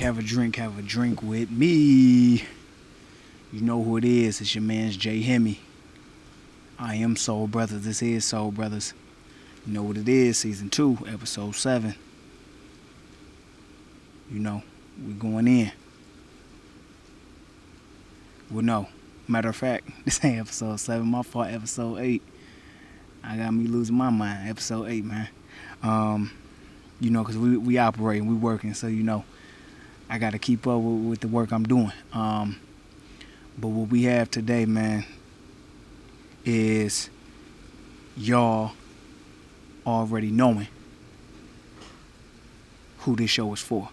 have a drink with me. You know who it is. It's your man's J Hemi. I am Soul Brothers. This is Soul Brothers. You know what it is. Season 2, episode 7. You know, we going in. Well, no. Matter of fact, this ain't episode 7. My fault, episode 8. I got me losing my mind. Episode 8, man. You know, because we operating, we working. So, you know, I got to keep up with the work I'm doing. But what we have today, man, is y'all already knowing who this show is for.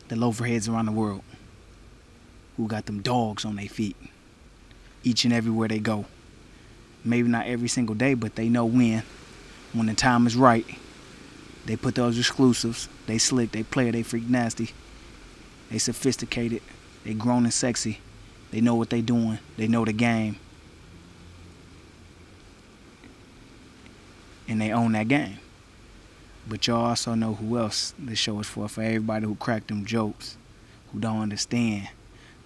The loafer-heads around the world who got them dogs on their feet each and everywhere they go. Maybe not every single day, but they know when the time is right. They put those exclusives. They slick, they play, they freak nasty. They sophisticated, they grown and sexy. They know what they doing. They know the game. And they own that game. But y'all also know who else this show is for. For everybody who crack them jokes, who don't understand,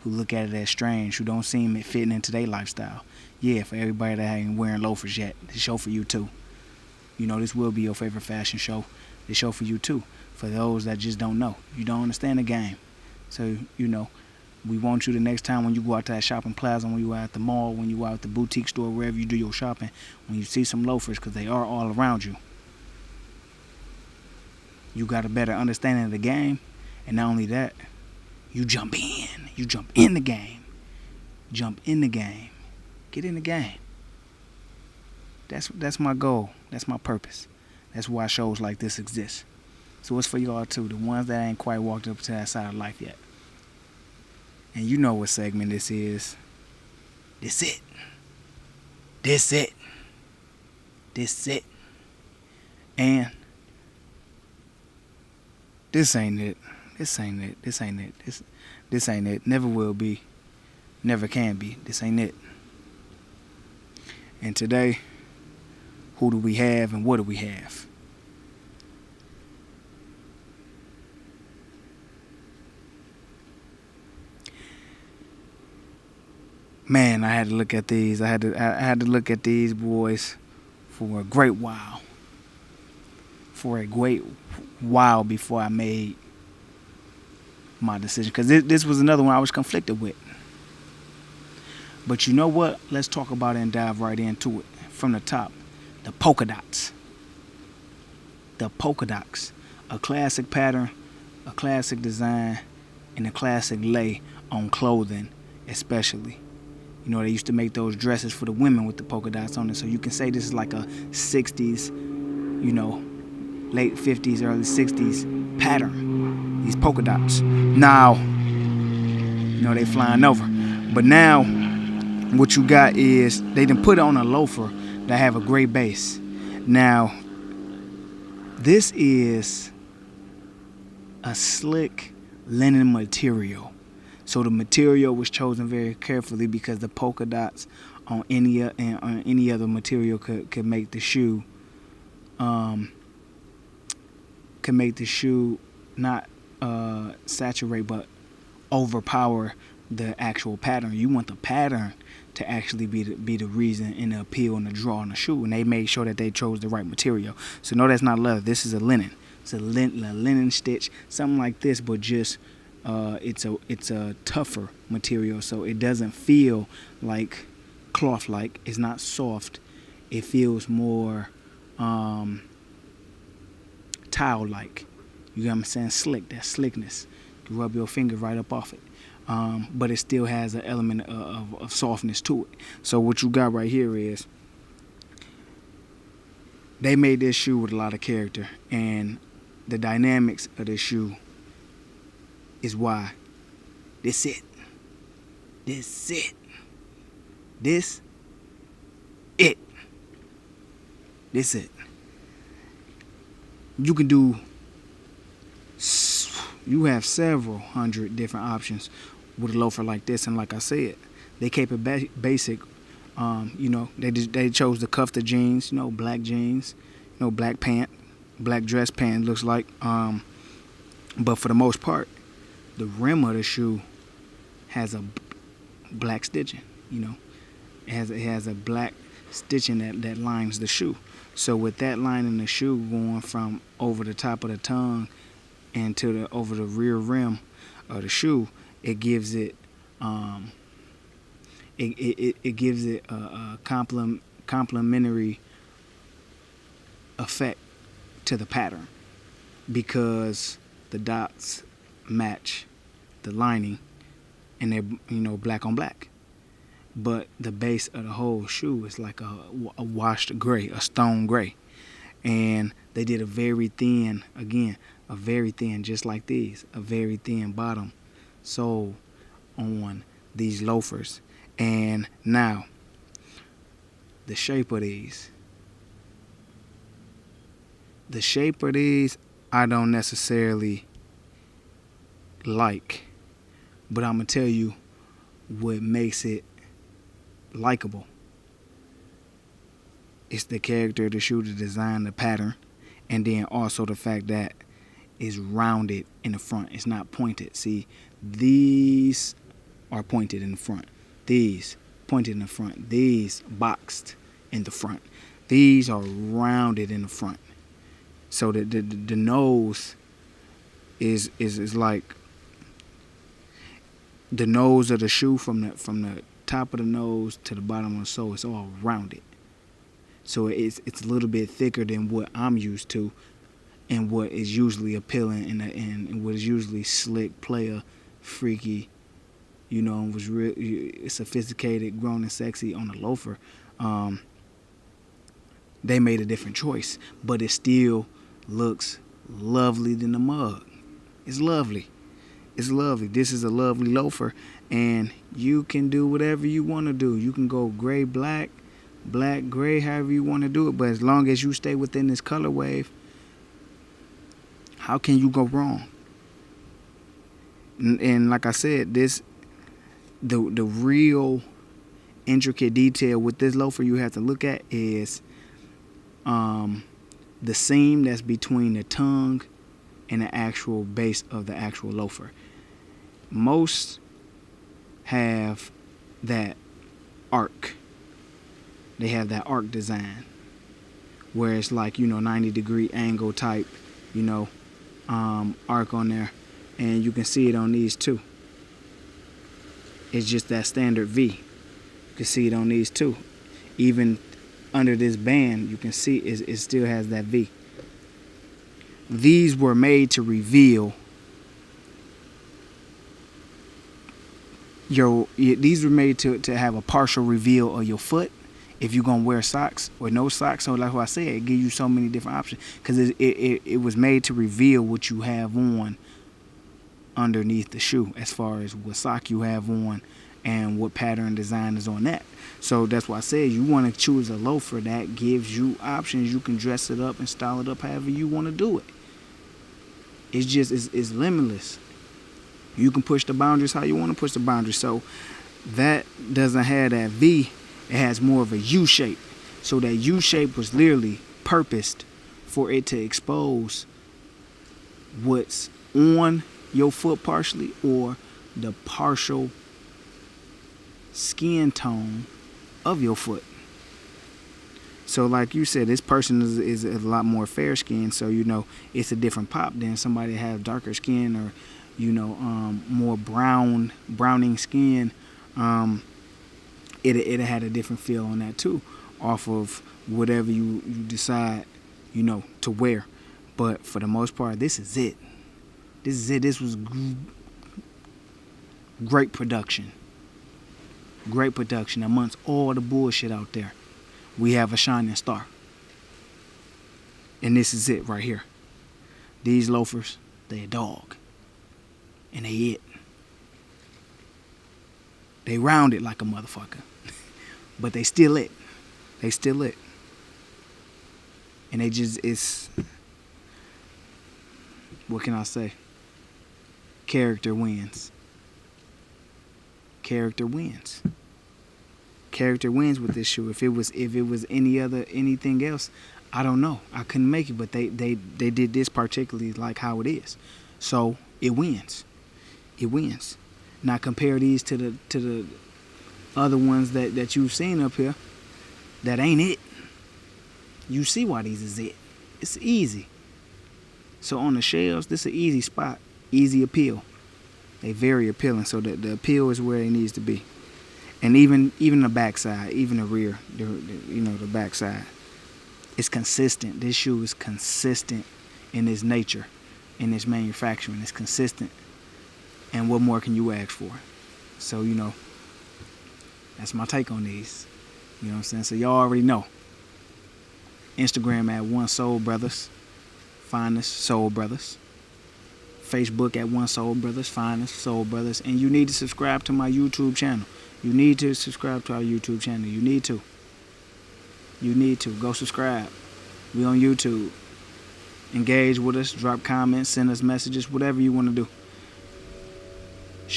who look at it as strange, who don't seem it fitting into their lifestyle. Yeah, for everybody that ain't wearing loafers yet, this show for you too. You know, this will be your favorite fashion show. This show for you too. For those that just don't know. You don't understand the game. So, you know, we want you the next time when you go out to that shopping plaza, when you out at the mall, when you out at the boutique store, wherever you do your shopping, when you see some loafers, because they are all around you, you got a better understanding of the game. And not only that, you jump in. You jump in the game. Jump in the game. Get in the game. That's my goal. That's my purpose. That's why shows like this exist. So it's for y'all too, the ones that ain't quite walked up to that side of life yet. And you know what segment this is. This it. This it. This it. And this ain't it. This ain't it. This ain't it. This ain't it. Never will be. Never can be. This ain't it. And today, who do we have and what do we have? Man, I had to look at these. I had to look at these boys for a great while. For a great while before I made my decision. Because this was another one I was conflicted with. But you know what? Let's talk about it and dive right into it. From the top, the polka dots. The polka dots. A classic pattern, a classic design, and a classic lay on clothing especially. You know, they used to make those dresses for the women with the polka dots on it. So you can say this is like a 60s, you know, late 50s, early 60s pattern. These polka dots. Now, you know, they flying over. But now, what you got is they done put it on a loafer that have a gray base. Now, this is a slick linen material. So the material was chosen very carefully because the polka dots on any other material could make the shoe not saturate but overpower the actual pattern. You want the pattern to actually be the reason and the appeal and the draw on the shoe, and they made sure that they chose the right material. So no, that's not leather. This is a linen. It's a linen stitch, something like this, but just it's a tougher material, so it doesn't feel like cloth. Like it's not soft. It feels more towel like. You know what I'm saying? Slick. That slickness. You rub your finger right up off it. But it still has an element of softness to it. So what you got right here is they made this shoe with a lot of character, and the dynamics of this shoe is why this it. This it. This it. This it. You can do. You have several hundred different options with a loafer like this, and like I said, they keep it basic. You know, they chose to cuff the jeans, you know, black jeans, you know, black pant, black dress pant looks like. But for the most part, the rim of the shoe has a black stitching. You know, it has a black stitching that lines the shoe. So with that lining the shoe going from over the top of the tongue and to the over the rear rim of the shoe, it gives it it gives it a complementary effect to the pattern because the dots match the lining and they're black on black. But the base of the whole shoe is like a washed gray, a stone gray. And they did a very thin, just like these, a very thin bottom sole on these loafers. And now, the shape of these. I don't necessarily like, but I'm going to tell you what makes it likable. It's the character of the shoe, the design, the pattern, and then also the fact that it's rounded in the front. It's not pointed. See, these are pointed in the front. These pointed in the front. These boxed in the front. These are rounded in the front. So the nose is like the nose of the shoe from the top of the nose to the bottom of the sole. It's all rounded. So it's a little bit thicker than what I'm used to, and what is usually appealing and what is usually slick, player, freaky, was real sophisticated, grown and sexy on the loafer. They made a different choice, but it still looks lovely than the mug. It's lovely. It's lovely. This is a lovely loafer, and you can do whatever you want to do. You can go gray, black, gray, however you want to do it. But as long as you stay within this color wave, how can you go wrong? And like I said, the real intricate detail with this loafer you have to look at is the seam that's between the tongue and the actual base of the actual loafer. Most have that arc. They have that arc design where it's like 90-degree angle type arc on there, and you can see it on these too. It's just that standard V. You can see it on these too. Even under this band, you can see it still has that V. These were made to reveal these were made to have a partial reveal of your foot if you're gonna wear socks or no socks. So like what I said, it gives you so many different options because it was made to reveal what you have on underneath the shoe as far as what sock you have on and what pattern design is on that. So that's why I said you want to choose a loafer that gives you options. You can dress it up and style it up however you want to do it. It's just it's limitless. You can push the boundaries how you want to push the boundaries. So that doesn't have that V. It has more of a U shape. So that U shape was literally purposed for it to expose what's on your foot partially or the partial skin tone of your foot. So like you said, this person is a lot more fair skin, so it's a different pop than somebody that has darker skin or more browning skin. It had a different feel on that too, off of whatever you decide to wear. But for the most part, this is it. This was great production amongst all the bullshit out there. We have a shining star, and this is it right here. These loafers, they a dog, and they it. They rounded like a motherfucker, but they still it. And they just, it's, what can I say? Character wins. Character wins with this shoe. If it was anything else, I don't know. I couldn't make it, but they did this particularly like how it is. So it wins. it wins. Now compare these to the other ones that you've seen up here. That ain't it. You see why these is it. It's easy. So on the shelves, this is an easy spot, easy appeal. They very appealing, so the appeal is where it needs to be. And even the backside, even the rear, the backside, it's consistent. This shoe is consistent in its nature, in its manufacturing. It's consistent. And what more can you ask for? So, that's my take on these. You know what I'm saying? So y'all already know. Instagram at One Soul Brothas. Find us Soul Brothers. Facebook at One Soul Brothers. Find us Soul Brothers. And you need to subscribe to my YouTube channel. You need to subscribe to our YouTube channel. You need to. Go subscribe. We on YouTube. Engage with us. Drop comments. Send us messages. Whatever you want to do.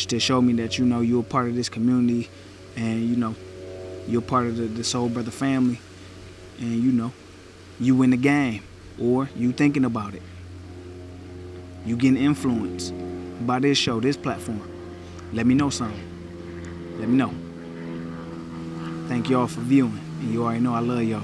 To show me that you're a part of this community. And you're part of the Soul Brother family. And you in the game. Or you thinking about it. You getting influenced by this show, this platform. Let me know something. Let me know. Thank y'all for viewing. And you already know I love y'all.